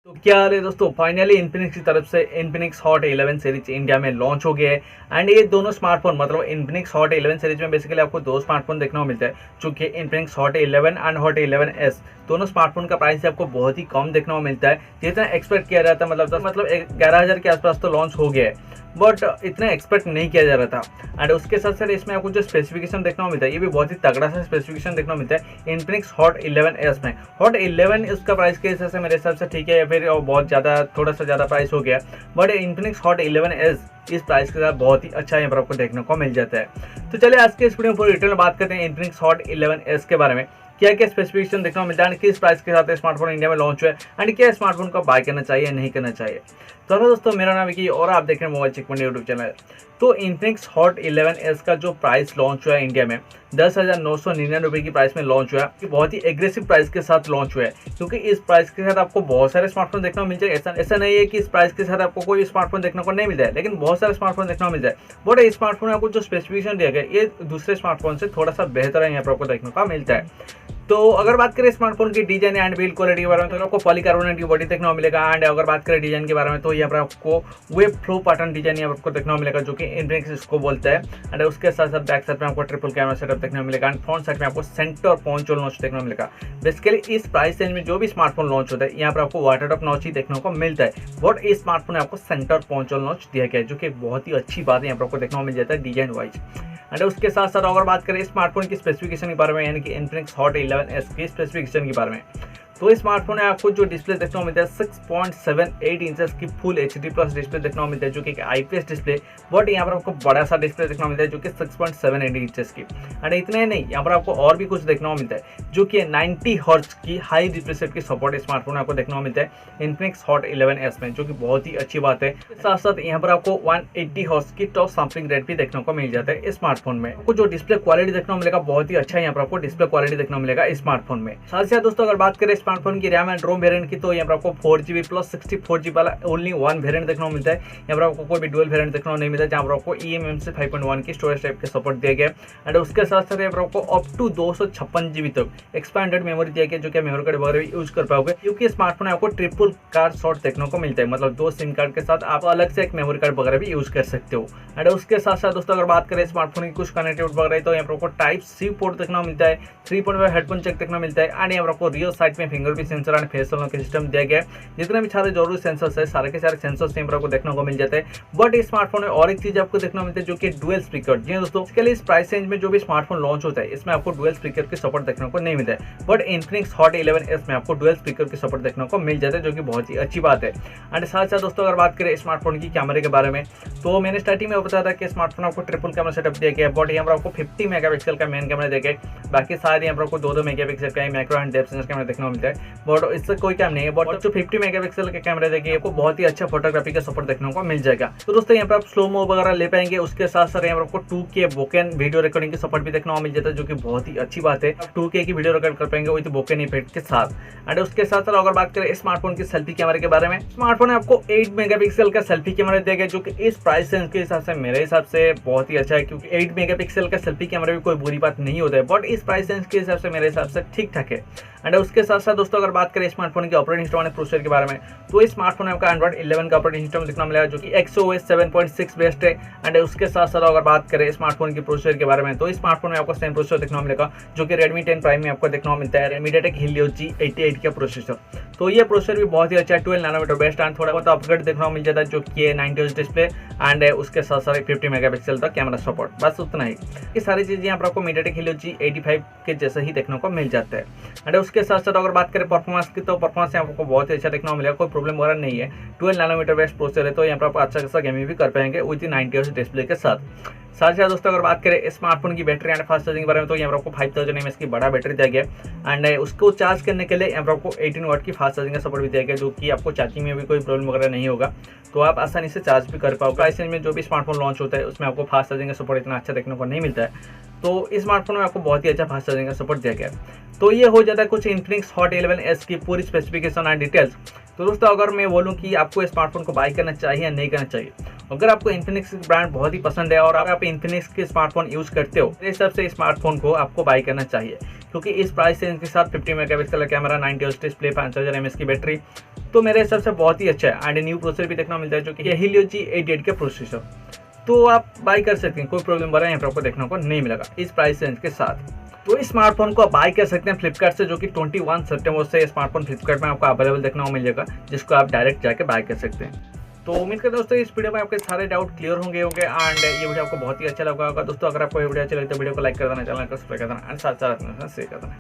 तो क्या हाल है दोस्तों, फाइनली इन्फिनिक्स की तरफ से इन्फिनिक्स हॉट 11 सीरीज इंडिया में लॉन्च हो गया है। एंड ये दोनों स्मार्टफोन मतलब इन्फिनिक्स हॉट 11 सीरीज में बेसिकली आपको दो स्मार्टफोन देखने को मिलता है, जो कि Infinix hot 11 and hot 11s। दोनों स्मार्टफोन का प्राइस आपको बहुत ही कम देखने को मिलता है, जितना एक्सपेक्ट किया जाता है। मतलब 11,000 के आसपास तो लॉन्च हो गया है, बट इतना एक्सपेक्ट नहीं किया जा रहा था। एंड उसके साथ साथ इसमें आपको जो स्पेसिफिकेशन देखने को मिलता है, ये भी बहुत ही तगड़ा सा स्पेसिफिकेशन देखने को मिलता है इन्फिनिक्स हॉट 11s में। हॉट 11 इसका प्राइस के हिसाब से मेरे हिसाब से ठीक है, या फिर बहुत ज़्यादा थोड़ा सा ज़्यादा प्राइस हो गया, बट इन्फिनिक्स हॉट 11s इस प्राइस के साथ बहुत ही अच्छा यहाँ पर आपको देखने को मिल जाता है। तो चलिए आज के इस वीडियो में पूरी डिटेल में बात करते हैं इन्फिनिक्स हॉट 11s के बारे में। क्या क्या स्पेसिफिकेशन देखने को मिलता है, किस प्राइस के साथ स्मार्टफोन इंडिया में लॉन्च हुआ है, एंड क्या स्मार्टफोन को बाय करना चाहिए नहीं करना चाहिए। तो हेलो दोस्तों, मेरा नाम विकी और आप देख रहे हैं mobile check point YouTube channel. तो इन्फिनिक्स हॉट 11s का जो प्राइस लॉन्च हुआ है इंडिया में 10,999 रुपये की प्राइस में लॉन्च हुआ है। बहुत ही एग्रेसिव प्राइस के साथ लॉन्च हुआ है, क्योंकि इस प्राइस के साथ आपको बहुत सारे स्मार्टफोन देखने को मिल जाए। ऐसा नहीं है कि इस प्राइस के साथ आपको कोई स्मार्टफोन देखने को नहीं मिल जाए, लेकिन बहुत सारे स्मार्टफोन देखने को मिल जाए। बट इस स्मार्टफोन में आपको जो स्पेसिफिकेशन दिया गया ये दूसरे स्मार्टफोन से थोड़ा सा बेहतर है, यहाँ पर आपको देखने को मिलता है। तो अगर बात करें स्मार्टफोन की डिजाइन एंड बिल्ड क्वालिटी के बारे में, तो आपको पॉलीकार्बोनेट की बॉडी देखने को मिलेगा। एंड अगर बात करें डिजाइन के बारे में, तो यहाँ पर आपको वेब फ्लो पैटर्न डिजाइन यहाँ पर आपको देखने को मिलेगा, जो कि इन्फिनिक्स इसको बोलता है। एंड उसके साथ साथ बैक साइड में आपको ट्रिपल कैमरा सेटअप देखने को मिलेगा, एंड फ्रंट साइड में आपको सेंटर पॉइंट नॉच देखने को मिलेगा। बेसिकली इस प्राइस रेंज में जो भी स्मार्टफोन लॉन्च होता है, यहाँ पर आपको वाटर टॉप नॉच ही देखने को मिलता है, बट इस स्मार्टफोन में आपको सेंटर पॉइंट नॉच दिया गया है, जो कि बहुत ही अच्छी बात है, यहाँ पर आपको देखने को मिल जाता है डिजाइन वाइज। एंड उसके साथ साथ अगर बात करें स्मार्टफोन की स्पेसिफिकेशन के बारे में, यानी कि इन्फिनिक्स हॉट 11s की स्पेसिफिकेशन के बारे में, तो इस स्मार्टफोन में आपको जो डिस्प्ले देखने को मिलता है 6.78 इंचेस की फुल HD प्लस डिस्प्ले देखने को मिलता है, जो कि IPS डिस्प्ले। बट यहाँ पर आपको बड़ा सा डिस्प्ले देखने को मिलता है, जो कि 6.78 इंचेस की। एंड इतने नहीं, यहाँ पर आपको और भी कुछ देखने को मिलता है, जो कि 90 हर्ट्ज की हाई रिफ्रेश रेट की सपोर्ट स्मार्टफोन आपको देखने को मिलता है इन्फिनिक्स हॉट 11s में, जो कि बहुत ही अच्छी बात है। साथ साथ यहाँ पर आपको 180 हर्ट्ज की टॉप सैंपलिंग रेट भी देखने को मिल जाता है इस स्मार्टफोन में। आपको जो डिस्प्ले क्वालिटी देखने को मिलेगा बहुत ही अच्छा है, यहाँ पर आपको डिस्प्ले क्वालिटी देखने को मिलेगा इस स्मार्टफोन में। साथ ही साथ दोस्तों अगर बात करें स्मार्टफोन की रैम एंड रोम वेरिएंट की, तो यहाँ पर आपको 4GB प्लस 64GB वाला ओनली वन वेरिएंट देखने को मिलता है। यहाँ पर आपको कोई भी डुअल वेरिएंट देखने को नहीं मिलता है, जहाँ पर आपको eMMC 5.1 की स्टोरेज टाइप के सपोर्ट दिया गया। एंड उसके साथ साथ यहाँ पर आपको अप टू 256GB तक एक्सपैंडेड मेमोरी दिया गया, जो कि मेमोरी कार्ड वगैरह भी यूज कर पाओगे, क्योंकि स्मार्टफोन में आपको ट्रिपल कार्ड स्लॉट देखने को मिलता है। मतलब 2 सिम कार्ड के साथ आप अलग से एक मेमोरी कार्ड वगैरह भी यूज कर सकते हो। एंड उसके साथ साथ दोस्तों अगर बात करें स्मार्टफोन की कुछ कनेक्टिविटी वगैरह, तो यहाँ पर आपको टाइप C पोर्ट देखने को मिलता है, 3.5 हेडफोन चेक देखने को मिलता है। एंड यहाँ पर आपको रियर साइड में fingerprint sensor and face unlock system दिया गया है। जितने भी सारे जरूरी सेंसर्स है, सारे के सारे सेंसर्स यहाँ पर आपको देखने को मिल जाते हैं। बट इस स्मार्टफोन में और एक चीज आपको देखने को मिलती है, जो कि डुअल स्पीकर। जी दोस्तों, इसके लिए इस प्राइस रेंज में जो भी स्मार्टफोन लॉन्च होता है, इसमें आपको डुअल स्पीकर की सपोर्ट देखने को नहीं मिलता है। बट इन्फिनिक्स हॉट 11s में आपको डुअल स्पीकर की सपोर्ट देखने को मिल जाता है, जो कि बहुत ही अच्छी बात है। एंड साथ साथ दोस्तों अगर बात करें स्मार्टफोन की कैमरे के बारे में, तो मैंने स्टार्टिंग में बताया था कि स्मार्टफोन आपको ट्रिपल कैमरा सेटअप दिया गया है। बट यहाँ पर आपको 50 मेगापिक्सल का मेन कैमरा दिया गया है, बाकी सारे यहाँ पर आपको 2-2 मेगापिक्सल का macro and depth sensor camera देखने को मिलता है। बट इससे कोई काम नहीं है। बट जो 50 मेगापिक्सल के कैमरा देखिए, आपको बहुत ही अच्छा फोटोग्राफी का सपोर्ट देखने को मिल जाएगा। तो दोस्तों यहाँ पर आप स्लो मो वगैरह ले पाएंगे। उसके साथ साथ यहाँ पर आपको 2K बोकेन वीडियो रिकॉर्डिंग की सपोर्ट भी देखने को मिल जाता है, जो कि बहुत ही अच्छी बात है। आप 2K की वीडियो रिकॉर्ड कर पाएंगे विद बोकेन इफेक्ट के साथ। एंड उसके साथ साथ अगर बात करें स्मार्टफोन की सेल्फी कैमरे के बारे में, स्मार्टफोन आपको 8 मेगापिक्सल का सेल्फी कैमरा दिया गया, जो कि इस प्राइस रेंज के हिसाब से मेरे हिसाब से बहुत ही अच्छा है, क्योंकि 8 मेगापिक्सल का सेल्फी कैमरा भी कोई बुरी बात नहीं होता है। बट इस प्राइस रेंज के हिसाब से मेरे हिसाब से ठीक ठाक है। एंड उसके साथ साथ दोस्तों अगर बात करें स्मार्टफोन के ऑपरेटिंग सिस्टम और प्रोसेसर के बारे में, तो इस स्मार्टफोन में आपका एंड्रॉइड 11 का ऑपरेटिंग सिस्टम देखने को मिलेगा, जो कि XOS 7.6 बेस्ड है। एंड उसके साथ साथ अगर बात करें स्मार्टफोन की प्रोसेसर के बारे में, तो इस स्मार्टफोन में आपको सेम प्रोसेसर देखने को मिलेगा, जो कि Redmi 10 Prime में आपको देखने को मिलता है, MediaTek Helio G88 का प्रोसेसर। तो ये प्रोसेसर भी बहुत ही अच्छा है, 12 नैनोमीटर बेस्ड। एंड थोड़ा बहुत अपग्रेड देखने को मिल जाता है, जो कि 90 हर्ट्ज डिस्प्ले एंड उसके साथ साथ 50 मेगापिक्सल तक कैमरा सपोर्ट, बस उतना ही। ये सारी चीजें यहाँ पर आपको MediaTek Helio G85 के जैसे ही देखने को मिल जाता है। एंड उसके साथ साथ अगर बात करें परफॉर्मेंस की, तो परफॉर्मेंस आपको बहुत ही अच्छा देखने को मिलेगा, कोई प्रॉब्लम वगैरह नहीं है। 12 नैनोमीटर बेस्ड प्रोसेसर है, तो यहाँ पर आप अच्छा खासा गेमिंग भी कर पाएंगे विद 90 हर्ट्ज डिस्प्ले के साथ। साथ ही साथ दोस्तों अगर बात करें स्मार्टफोन की बैटरी एंड फास्ट चार्जिंग के बारे में, तो यहाँ पर आपको 5000 mAh की बड़ा बैटरी दिया गया। एंड उसको चार्ज करने के लिए यहाँ पर आपको 18 वाट की फास्ट चार्जिंग का सपोर्ट भी दिया गया, जो कि आपको चार्जिंग में भी कोई प्रॉब्लम वगैरह नहीं होगा, तो आप आसानी से चार्ज भी कर पाओगे। प्राइस रेंज में जो भी स्मार्टफोन लॉन्च होता है, उसमें आपको फास्ट चार्जिंग का सपोर्ट इतना अच्छा देखने को नहीं मिलता है, तो इस स्मार्टफोन में आपको बहुत ही अच्छा फास्ट चार्जिंग का सपोर्ट दिया गया है। तो ये हो जाता है कुछ इन्फिनिक्स हॉट 11s की पूरी स्पेसिफिकेशन एंड डिटेल्स। तो दोस्तों अगर मैं बोलूँ कि आपको स्मार्टफोन को बाय करना चाहिए या नहीं करना चाहिए, अगर आपको इन्फिनिक्स ब्रांड बहुत ही पसंद है और अगर आप इन्फिनिक्स के स्मार्टफोन यूज करते हो, मेरे हिसाब से स्मार्टफोन को आपको बाय करना चाहिए, क्योंकि इस प्राइस रेंज के साथ 50 मेगापिक्सल का कैमरा, 90 हर्ट्ज डिस्प्ले, 5000 mAh की बैटरी, तो मेरे हिसाब से बहुत ही अच्छा है। एंड न्यू प्रोसेसर भी देखने को मिलता है जो कि हीलियो G888 के प्रोसेसर, तो आप बाई कर सकते हैं, कोई प्रॉब्लम बड़ा यहाँ पर आपको देखने को नहीं मिलेगा इस प्राइस रेंज के साथ। तो इस स्मार्टफोन को आप बाई कर सकते हैं फ्लिपकार्ट से, जो कि 21 सितंबर से स्मार्टफोन फ्लिपकार्ट में आपको अवेलेबल देखने को मिल जाएगा, जिसको आप डायरेक्ट जाके बाय कर सकते हैं। तो उम्मीद करते हैं दोस्तों इस वीडियो में आपके सारे डाउट क्लियर होंगे एंड ये वीडियो आपको बहुत ही अच्छा लगा होगा। दोस्तों अगर आपको ये वीडियो अच्छा लगे तो वीडियो को लाइक कर देना, चैनल को सब्सक्राइब कर देना एंड साथ साथ शेयर कर देना।